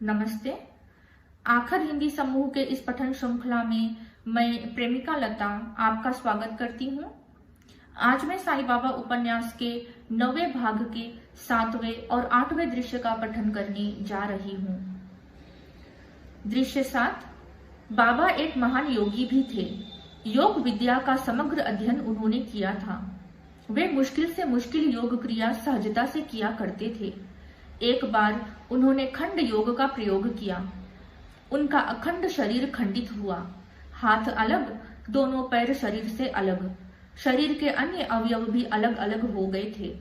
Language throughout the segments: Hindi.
नमस्ते। आखर हिंदी समूह के इस पठन श्रृंखला में मैं प्रेमिका लता आपका स्वागत करती हूँ। आज मैं साईं बाबा उपन्यास के 9वें भाग के 7वें और 8वें दृश्य का पठन करने जा रही हूँ। दृश्य 7। बाबा एक महान योगी भी थे। योग विद्या का समग्र अध्ययन उन्होंने किया था। वे मुश्किल से मुश्किल योग क्रिया सहजता से किया करते थे। एक बार उन्होंने खंड योग का प्रयोग किया। उनका अखंड शरीर खंडित हुआ। हाथ अलग, दोनों पैर शरीर से अलग, शरीर के अन्य अवयव भी अलग अलग हो गए थे।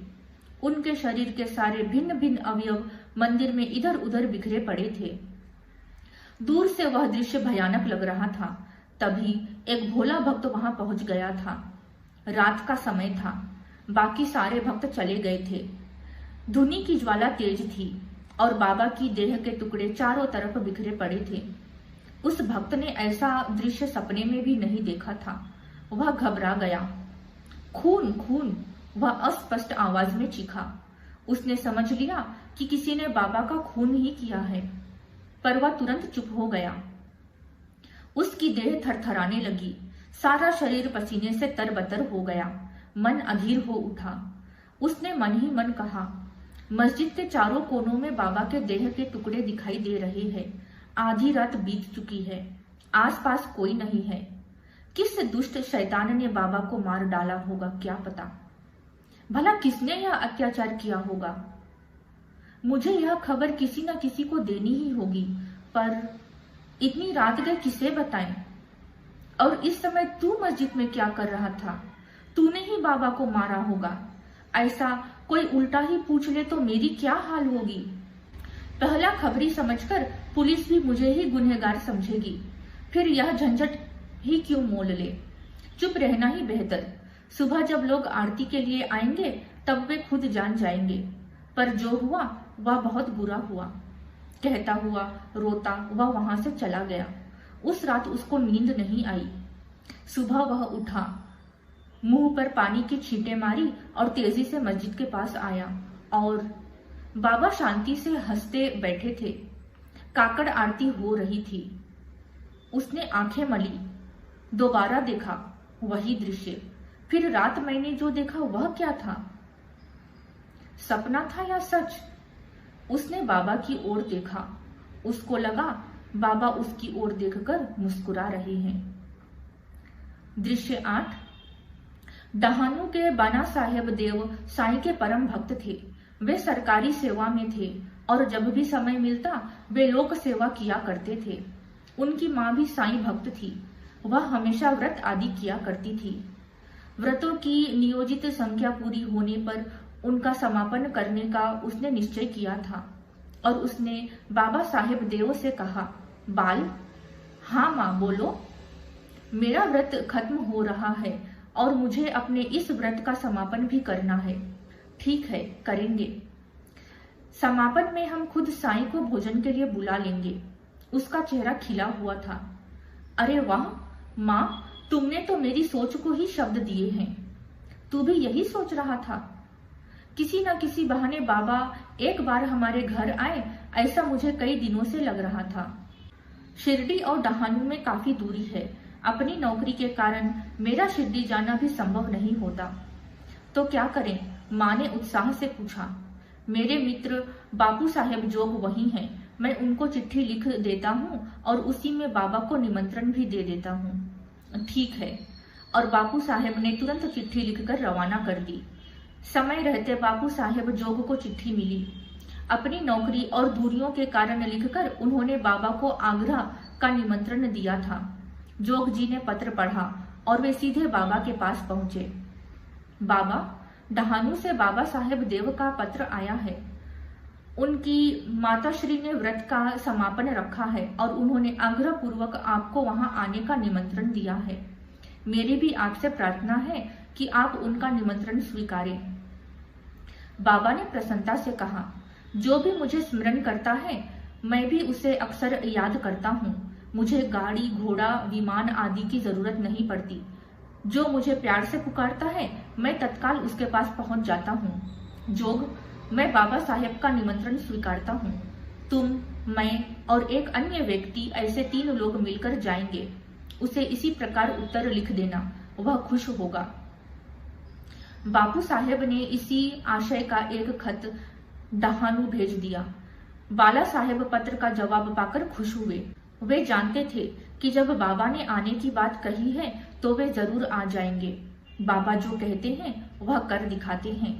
उनके शरीर के सारे भिन्न भिन्न अवयव मंदिर में इधर उधर बिखरे पड़े थे। दूर से वह दृश्य भयानक लग रहा था। तभी एक भोला भक्त वहां पहुंच गया था। रात का समय था। बाकी सारे भक्त चले गए थे। धुनी की ज्वाला तेज थी और बाबा की देह के टुकड़े चारों तरफ बिखरे पड़े थे। उस भक्त ने ऐसा दृश्य सपने में भी नहीं देखा था। वह घबरा गया। खून खून, वह अस्पष्ट आवाज में चीखा। उसने समझ लिया कि किसी ने बाबा का खून ही किया है, पर वह तुरंत चुप हो गया। उसकी देह थरथराने लगी। सारा शरीर पसीने से तरबतर हो गया। मन अधीर हो उठा। उसने मन ही मन कहा, मस्जिद के चारों कोनों में बाबा के देह के टुकड़े दिखाई दे रहे हैं। आधी रात बीत चुकी है। आसपास कोई नहीं है। किस दुष्ट शैतान ने बाबा को मार डाला होगा, क्या पता। भला किसने यह अत्याचार किया होगा। मुझे यह खबर किसी न किसी को देनी ही होगी, पर इतनी रात गए किसे बताएं। और इस समय तू मस्जिद में क्या कर रहा था? तूने ही बाबा को मारा होगा। ऐसा कोई उल्टा ही पूछ ले तो मेरी क्या हाल होगी। पहला खबरी समझकर पुलिस भी मुझे ही गुनहगार समझेगी। फिर यह झंझट ही क्यों मोल ले। चुप रहना ही बेहतर। सुबह जब लोग आरती के लिए आएंगे तब वे खुद जान जाएंगे। पर जो हुआ वह बहुत बुरा हुआ। कहता हुआ रोता वह वहां से चला गया। उस रात उसको नींद नहीं आई। सुबह वह उठा, मुंह पर पानी की छींटे मारी और तेजी से मस्जिद के पास आया। और बाबा शांति से हंसते बैठे थे। काकड़ आरती हो रही थी। उसने आंखें मली। दोबारा देखा वही दृश्य। फिर रात मैंने जो देखा वह क्या था? सपना था या सच? उसने बाबा की ओर देखा। उसको लगा बाबा उसकी ओर देखकर मुस्कुरा रहे हैं। दृश्य 8। डहानू के बाना साहेब देव साईं के परम भक्त थे। वे सरकारी सेवा में थे और जब भी समय मिलता वे लोक सेवा किया करते थे। उनकी माँ भी साईं भक्त थी। वह हमेशा व्रत आदि किया करती थी। व्रतों की नियोजित संख्या पूरी होने पर उनका समापन करने का उसने निश्चय किया था। और उसने बाबा साहेब देव से कहा, बाल। हाँ माँ, बोलो। मेरा व्रत खत्म हो रहा है और मुझे अपने इस व्रत का समापन भी करना है। ठीक है, करेंगे। समापन में हम खुद साईं को भोजन के लिए बुला लेंगे। उसका चेहरा खिला हुआ था। अरे वाह माँ, तुमने तो मेरी सोच को ही शब्द दिए हैं। तू भी यही सोच रहा था? किसी न किसी बहाने बाबा एक बार हमारे घर आए, ऐसा मुझे कई दिनों से लग रहा था। शिरडी और डहानू में काफी दूरी है। अपनी नौकरी के कारण मेरा शिरडी जाना भी संभव नहीं होता। तो क्या करें? माँ ने उत्साह से पूछा। मेरे मित्र बापू साहेब जोग वही हैं। मैं उनको चिट्ठी लिख देता हूँ और उसी में बाबा को निमंत्रण भी दे देता हूँ। ठीक है। और बापू साहेब ने तुरंत चिट्ठी लिखकर रवाना कर दी। समय रहते बापू साहेब जोग को चिट्ठी मिली। अपनी नौकरी और दूरियों के कारण लिखकर उन्होंने बाबा को आगरा का निमंत्रण दिया था। जोग जी ने पत्र पढ़ा और वे सीधे बाबा के पास पहुंचे। बाबा, डहानू से बाबा साहेब देव का पत्र आया है। उनकी माताश्री ने व्रत का समापन रखा है और उन्होंने आग्रह पूर्वक आपको वहां आने का निमंत्रण दिया है। मेरी भी आपसे प्रार्थना है कि आप उनका निमंत्रण स्वीकारें। बाबा ने प्रसन्नता से कहा, जो भी मुझे स्मरण करता है मैं भी उसे अक्सर याद करता हूँ। मुझे गाड़ी, घोड़ा, विमान आदि की जरूरत नहीं पड़ती। जो मुझे प्यार से पुकारता है मैं तत्काल उसके पास पहुंच जाता हूँ। जोग, मैं बाबा साहेब का निमंत्रण स्वीकारता हूँ। तुम, मैं और एक अन्य व्यक्ति, ऐसे 3 लोग मिलकर जाएंगे। उसे इसी प्रकार उत्तर लिख देना, वह खुश होगा। बापू साहेब ने इसी आशय का एक खत डहानू भेज दिया। बाला साहेब पत्र का जवाब पाकर खुश हुए। वे जानते थे कि जब बाबा ने आने की बात कही है तो वे जरूर आ जाएंगे। बाबा जो कहते हैं वह कर दिखाते हैं।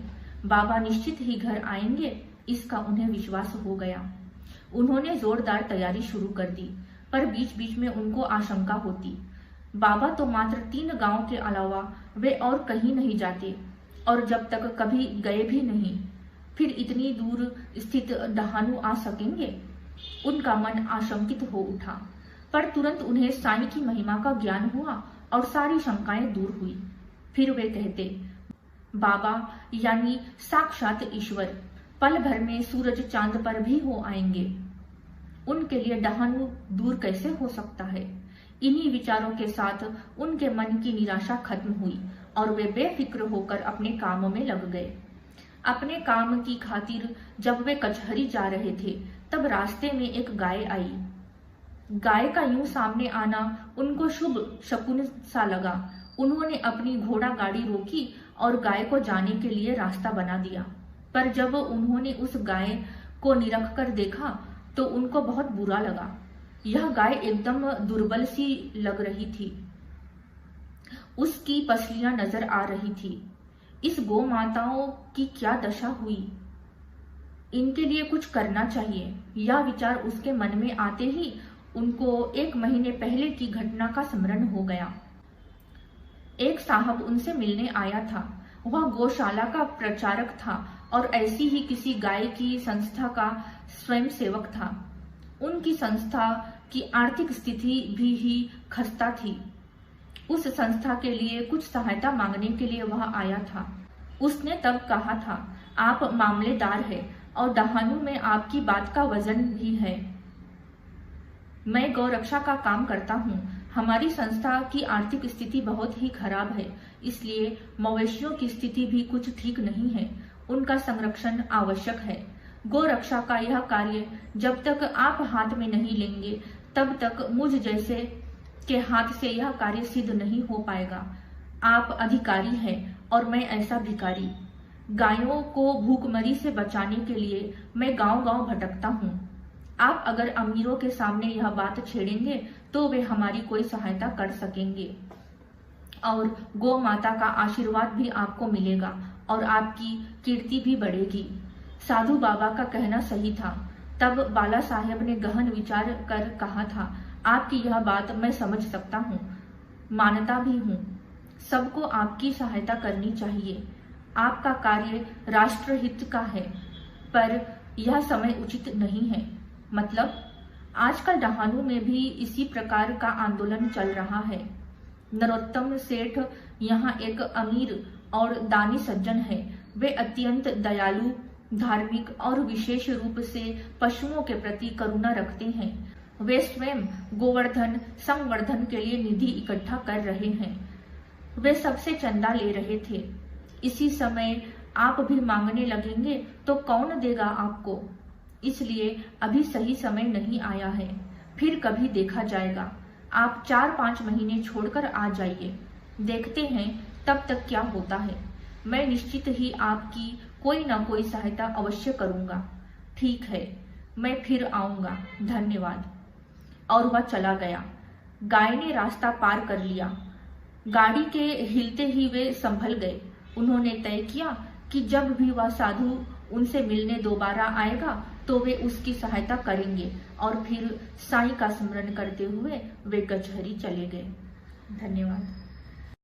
बाबा निश्चित ही घर आएंगे, इसका उन्हें विश्वास हो गया। उन्होंने जोरदार तैयारी शुरू कर दी, पर बीच बीच में उनको आशंका होती। बाबा तो मात्र 3 गांव के अलावा वे और कहीं नहीं जाते और जब तक कभी गए भी नहीं, फिर इतनी दूर स्थित डहानू आ सकेंगे? उनका मन आशंकित हो उठा, पर तुरंत उन्हें साईं की महिमा का ज्ञान हुआ और सारी शंकाएं दूर हुई। फिर वे कहते, बाबा यानी साक्षात ईश्वर पल भर में सूरज चांद पर भी हो आएंगे। उनके लिए डहानू दूर कैसे हो सकता है? इन्हीं विचारों के साथ उनके मन की निराशा खत्म हुई और वे बेफिक्र होकर अपने काम में लग गए। अपने काम की खातिर जब वे कचहरी जा रहे थे तब रास्ते में एक गाय आई। गाय का यूं सामने आना उनको शुभ शकुन सा लगा। उन्होंने अपनी घोड़ा गाड़ी रोकी और गाय को जाने के लिए रास्ता बना दिया। पर जब उन्होंने उस गाय को निरख कर देखा तो उनको बहुत बुरा लगा। यह गाय एकदम दुर्बल सी लग रही थी। उसकी पसलियां नजर आ रही थी। इस गौ माताओं की क्या दशा हुई? इनके लिए कुछ करना चाहिए। यह विचार उसके मन में आते ही उनको 1 महीने पहले की घटना का स्मरण हो गया। एक साहब उनसे मिलने आया था। वह गौशाला का प्रचारक था और ऐसी ही किसी गाय की संस्था का स्वयंसेवक था। उनकी संस्था की आर्थिक स्थिति भी ही खस्ता थी। उस संस्था के लिए कुछ सहायता मांगने के लिए वह आया था। उसने तब कहा था, आप मामलेदार है और डहानू में आपकी बात का वजन भी है। मैं गौरक्षा का काम करता हूँ। हमारी संस्था की आर्थिक स्थिति बहुत ही खराब है, इसलिए मवेशियों की स्थिति भी कुछ ठीक नहीं है। उनका संरक्षण आवश्यक है। गौरक्षा का यह कार्य जब तक आप हाथ में नहीं लेंगे तब तक मुझ जैसे के हाथ से यह कार्य सिद्ध नहीं हो पाएगा। आप अधिकारी हैं और मैं ऐसा भिखारी। गायों को भूखमरी से बचाने के लिए मैं गांव-गांव भटकता हूँ। आप अगर अमीरों के सामने यह बात छेड़ेंगे तो वे हमारी कोई सहायता कर सकेंगे और गौ माता का आशीर्वाद भी आपको मिलेगा और आपकी कीर्ति भी बढ़ेगी। साधु बाबा का कहना सही था। तब बाला साहेब ने गहन विचार कर कहा था, आपकी यह बात मैं समझ सकता हूँ, मानता भी हूँ। सबको आपकी सहायता करनी चाहिए। आपका कार्य राष्ट्रहित का है, पर यह समय उचित नहीं है। मतलब आजकल डहानू में भी इसी प्रकार का आंदोलन चल रहा है। नरोत्तम सेठ यहाँ एक अमीर और दानी सज्जन है। वे अत्यंत दयालु, धार्मिक और विशेष रूप से पशुओं के प्रति करुणा रखते हैं। वे स्वयं गोवर्धन संवर्धन के लिए निधि इकट्ठा कर रहे हैं। वे सबसे चंदा ले रहे थे। इसी समय आप भी मांगने लगेंगे तो कौन देगा आपको? इसलिए अभी सही समय नहीं आया है, फिर कभी देखा जाएगा। आप 4-5 महीने छोड़कर आ जाइए, देखते हैं तब तक क्या होता है। मैं निश्चित ही आपकी कोई ना कोई सहायता अवश्य करूंगा। ठीक है, मैं फिर आऊंगा, धन्यवाद। और वह चला गया। गाय ने रास्ता पार कर लिया। गाड़ी के हिलते ही वे संभल गए। उन्होंने तय किया कि जब भी वह साधु उनसे मिलने दोबारा आएगा तो वे उसकी सहायता करेंगे और फिर साईं का स्मरण करते हुए वे कचहरी चले गए। धन्यवाद।